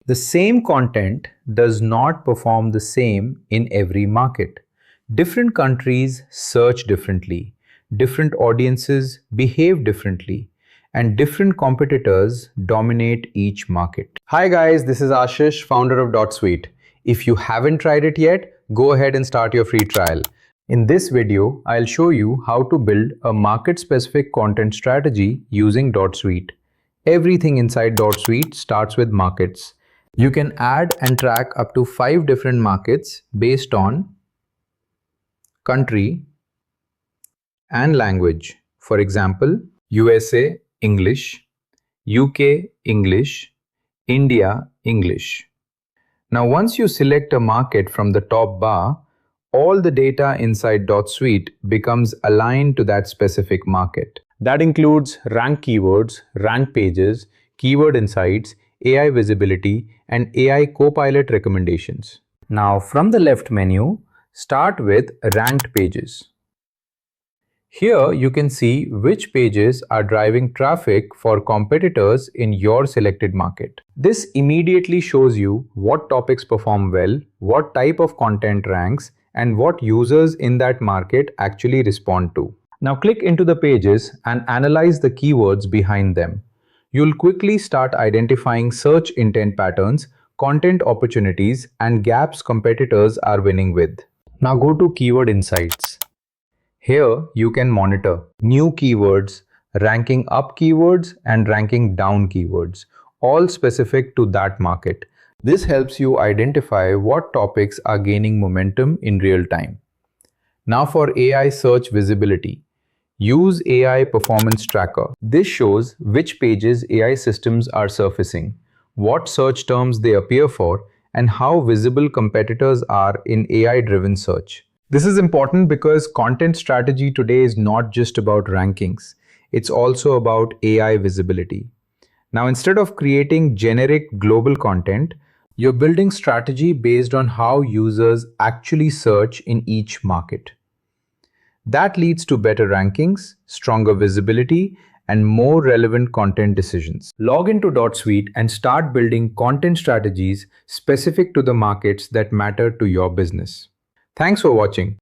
The same content does not perform the same in every market. Different countries search differently, different audiences behave differently, and different competitors dominate each market. Hi guys, this is Ashish, founder of DotSuite. If you haven't tried it yet, go ahead and start your free trial. In this video, I'll show you how to build a market-specific content strategy using DotSuite. Everything inside DotSuite starts with markets. You can add and track up to 5 different markets based on country and language. For example, USA English, UK English, India English. Now once you select a market from the top bar, all the data inside DotSuite becomes aligned to that specific market. That includes rank keywords, rank pages, keyword insights, AI visibility, and AI copilot recommendations. Now from the left menu, start with ranked pages. Here you can see which pages are driving traffic for competitors in your selected market. This immediately shows you what topics perform well, what type of content ranks, and what users in that market actually respond to. Now click into the pages and analyze the keywords behind them. You'll quickly start identifying search intent patterns, content opportunities, and gaps competitors are winning with. Now go to Keyword Insights. Here you can monitor new keywords, ranking up keywords, and ranking down keywords, all specific to that market. This helps you identify what topics are gaining momentum in real time. Now for AI search visibility. Use AI Performance Tracker. This shows which pages AI systems are surfacing, what search terms they appear for, and how visible competitors are in AI-driven search. This is important because content strategy today is not just about rankings. It's also about AI visibility. Now, instead of creating generic global content, you're building strategy based on how users actually search in each market. That leads to better rankings, stronger visibility, and more relevant content decisions. Log into DotSuite and start building content strategies specific to the markets that matter to your business. Thanks for watching.